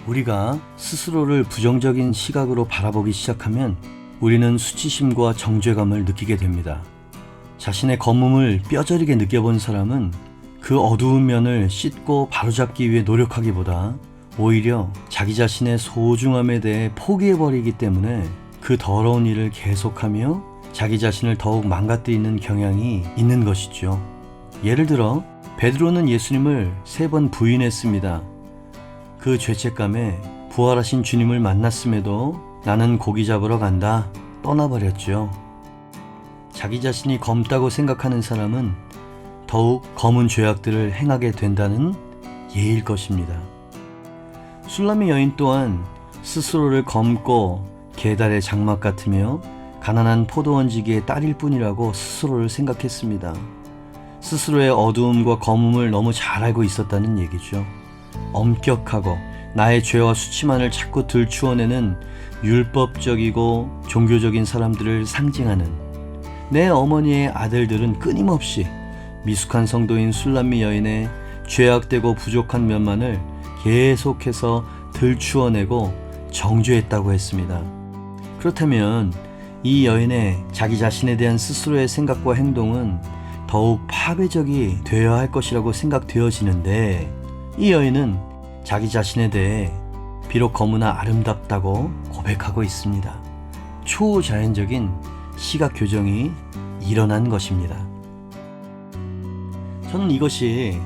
우리가 스스로를 부정적인 시각으로 바라보기 시작하면 우리는 수치심과 정죄감을 느끼게 됩니다. 자신의 검음을 뼈저리게 느껴본 사람은 그 어두운 면을 씻고 바로잡기 위해 노력하기보다 오히려 자기 자신의 소중함에 대해 포기해버리기 때문에 그 더러운 일을 계속하며 자기 자신을 더욱 망가뜨리는 경향이 있는 것이죠. 예를 들어 베드로는 예수님을 3번 부인했습니다. 그 죄책감에 부활하신 주님을 만났음에도 나는 고기 잡으러 간다 떠나버렸죠. 자기 자신이 검다고 생각하는 사람은 더욱 검은 죄악들을 행하게 된다는 예일 것입니다. 술람미 여인 또한 스스로를 검고 계달의 장막 같으며 가난한 포도원지기의 딸일 뿐이라고 스스로를 생각했습니다. 스스로의 어두움과 검음을 너무 잘 알고 있었다는 얘기죠. 엄격하고 나의 죄와 수치만을 자꾸 들추어내는 율법적이고 종교적인 사람들을 상징하는 내 어머니의 아들들은 끊임없이 미숙한 성도인 술람미 여인의 죄악되고 부족한 면만을 계속해서 들추어내고 정죄했다고 했습니다. 그렇다면 이 여인의 자기 자신에 대한 스스로의 생각과 행동은 더욱 파괴적이 되어야 할 것이라고 생각되어지는데, 이 여인은 자기 자신에 대해 비록 검으나 아름답다고 고백하고 있습니다. 초자연적인 시각 교정이 일어난 것입니다. 저는 이것이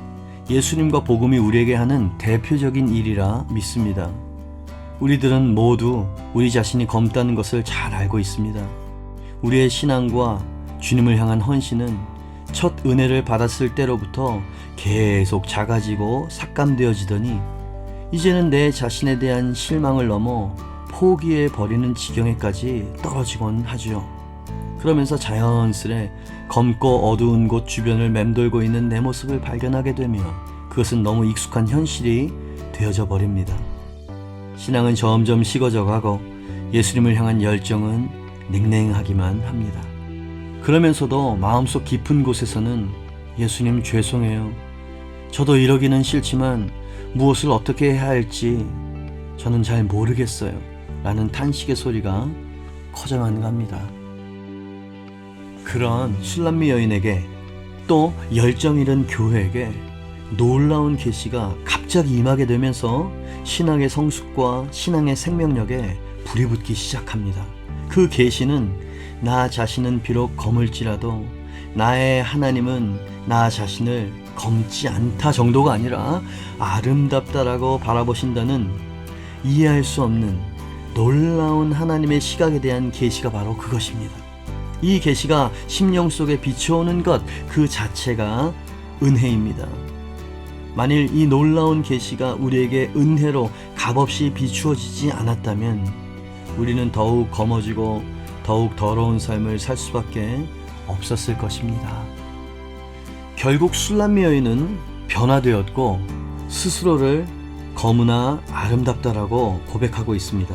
예수님과 복음이 우리에게 하는 대표적인 일이라 믿습니다. 우리들은 모두 우리 자신이 검다는 것을 잘 알고 있습니다. 우리의 신앙과 주님을 향한 헌신은 첫 은혜를 받았을 때로부터 계속 작아지고 삭감되어지더니 이제는 내 자신에 대한 실망을 넘어 포기해버리는 지경에까지 떨어지곤 하죠. 그러면서 자연스레 검고 어두운 곳 주변을 맴돌고 있는 내 모습을 발견하게 되며 그것은 너무 익숙한 현실이 되어져 버립니다. 신앙은 점점 식어져 가고 예수님을 향한 열정은 냉랭하기만 합니다. 그러면서도 마음속 깊은 곳에서는 예수님 죄송해요. 저도 이러기는 싫지만 무엇을 어떻게 해야 할지 저는 잘 모르겠어요. 라는 탄식의 소리가 커져만 갑니다. 그런 술람미 여인에게 또 열정 잃은 교회에게 놀라운 계시가 갑자기 임하게 되면서 신앙의 성숙과 신앙의 생명력에 불이 붙기 시작합니다. 그 계시는 나 자신은 비록 검을지라도 나의 하나님은 나 자신을 검지 않다 정도가 아니라 아름답다라고 바라보신다는 이해할 수 없는 놀라운 하나님의 시각에 대한 계시가 바로 그것입니다. 이 계시가 심령 속에 비춰오는 것 그 자체가 은혜입니다. 만일 이 놀라운 계시가 우리에게 은혜로 값없이 비추어지지 않았다면 우리는 더욱 검어지고 더욱 더러운 삶을 살 수밖에 없었을 것입니다. 결국 술람미 여인은 변화되었고 스스로를 검으나 아름답다라고 고백하고 있습니다.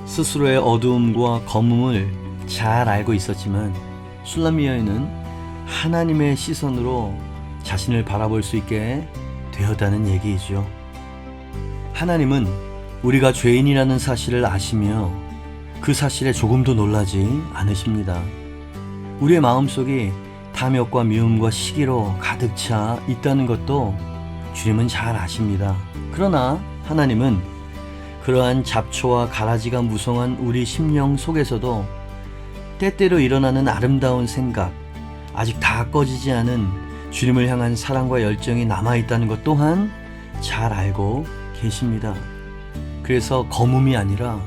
스스로의 어두움과 검음을 잘 알고 있었지만 술람미 여인은 하나님의 시선으로 자신을 바라볼 수 있게 되었다는 얘기이죠. 하나님은 우리가 죄인이라는 사실을 아시며 그 사실에 조금도 놀라지 않으십니다. 우리의 마음속이 탐욕과 미움과 시기로 가득 차 있다는 것도 주님은 잘 아십니다. 그러나 하나님은 그러한 잡초와 가라지가 무성한 우리 심령 속에서도 때때로 일어나는 아름다운 생각, 아직 다 꺼지지 않은 주님을 향한 사랑과 열정이 남아있다는 것 또한 잘 알고 계십니다. 그래서 검음이 아니라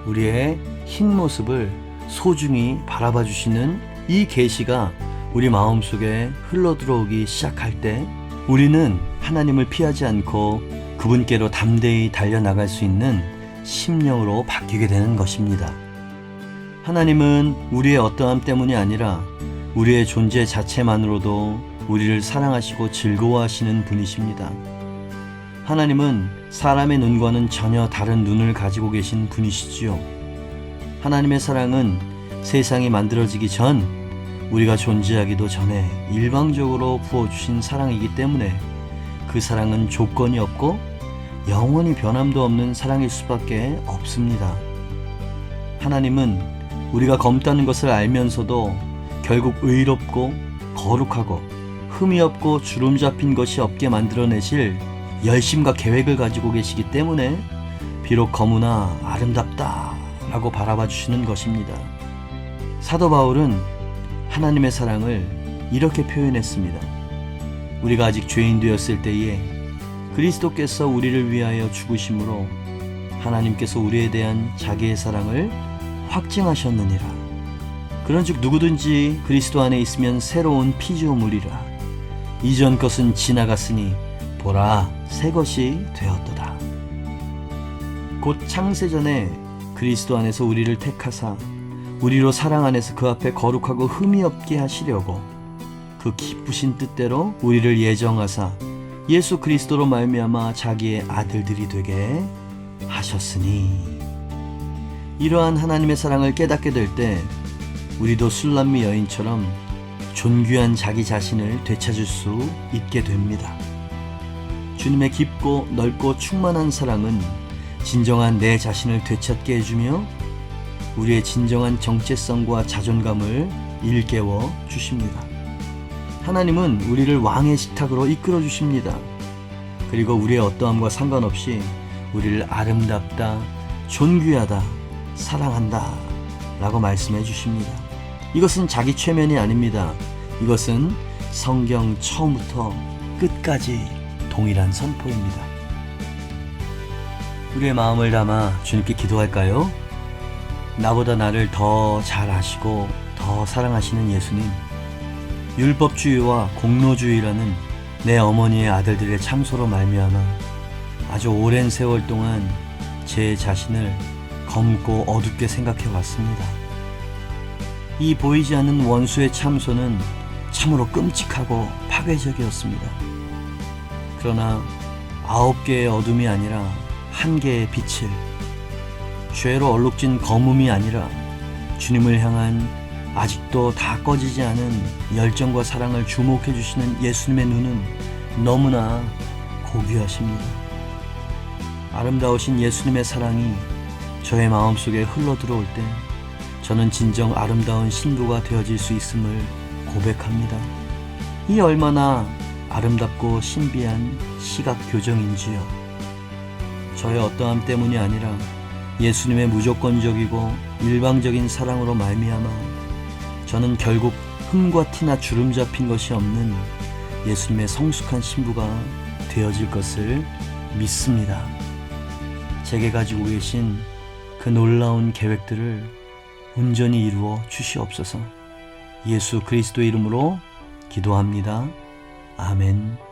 우리의 흰 모습을 소중히 바라봐 주시는 이 계시가 우리 마음속에 흘러들어오기 시작할 때 우리는 하나님을 피하지 않고 그분께로 담대히 달려나갈 수 있는 심령으로 바뀌게 되는 것입니다. 하나님은 우리의 어떠함 때문이 아니라 우리의 존재 자체만으로도 우리를 사랑하시고 즐거워하시는 분이십니다. 하나님은 사람의 눈과는 전혀 다른 눈을 가지고 계신 분이시지요. 하나님의 사랑은 세상이 만들어지기 전 우리가 존재하기도 전에 일방적으로 부어주신 사랑이기 때문에 그 사랑은 조건이 없고 영원히 변함도 없는 사랑일 수밖에 없습니다. 하나님은 우리가 검다는 것을 알면서도 결국 의롭고 거룩하고 흠이 없고 주름 잡힌 것이 없게 만들어내실 열심과 계획을 가지고 계시기 때문에 비록 거무나 아름답다 라고 바라봐 주시는 것입니다. 사도 바울은 하나님의 사랑을 이렇게 표현했습니다. 우리가 아직 죄인 되었을 때에 그리스도께서 우리를 위하여 죽으심으로 하나님께서 우리에 대한 자기의 사랑을 확증하셨느니라. 그런즉 누구든지 그리스도 안에 있으면 새로운 피조물이라. 이전 것은 지나갔으니 보라 새 것이 되었도다. 곧 창세전에 그리스도 안에서 우리를 택하사 우리로 사랑 안에서 그 앞에 거룩하고 흠이 없게 하시려고 그 기쁘신 뜻대로 우리를 예정하사 예수 그리스도로 말미암아 자기의 아들들이 되게 하셨으니. 이러한 하나님의 사랑을 깨닫게 될 때 우리도 술람미 여인처럼 존귀한 자기 자신을 되찾을 수 있게 됩니다. 주님의 깊고 넓고 충만한 사랑은 진정한 내 자신을 되찾게 해주며 우리의 진정한 정체성과 자존감을 일깨워 주십니다. 하나님은 우리를 왕의 식탁으로 이끌어 주십니다. 그리고 우리의 어떠함과 상관없이 우리를 아름답다, 존귀하다, 사랑한다 라고 말씀해 주십니다. 이것은 자기 최면이 아닙니다. 이것은 성경 처음부터 끝까지 동일한 선포입니다. 우리의 마음을 담아 주님께 기도할까요? 나보다 나를 더 잘 아시고 더 사랑하시는 예수님, 율법주의와 공로주의라는 내 어머니의 아들들의 참소로 말미암아 아주 오랜 세월 동안 제 자신을 검고 어둡게 생각해 왔습니다. 이 보이지 않는 원수의 참소는 참으로 끔찍하고 파괴적이었습니다. 그러나 9개의 어둠이 아니라 1개의 빛을, 죄로 얼룩진 검음이 아니라 주님을 향한 아직도 다 꺼지지 않은 열정과 사랑을 주목해 주시는 예수님의 눈은 너무나 고귀하십니다. 아름다우신 예수님의 사랑이 저의 마음속에 흘러들어올 때 저는 진정 아름다운 신부가 되어질 수 있음을 고백합니다. 이 얼마나 아름답고 신비한 시각 교정인지요. 저의 어떠함 때문이 아니라 예수님의 무조건적이고 일방적인 사랑으로 말미암아 저는 결국 흠과 티나 주름 잡힌 것이 없는 예수님의 성숙한 신부가 되어질 것을 믿습니다. 제게 가지고 계신 그 놀라운 계획들을 온전히 이루어 주시옵소서. 예수 그리스도 이름으로 기도합니다. 아멘.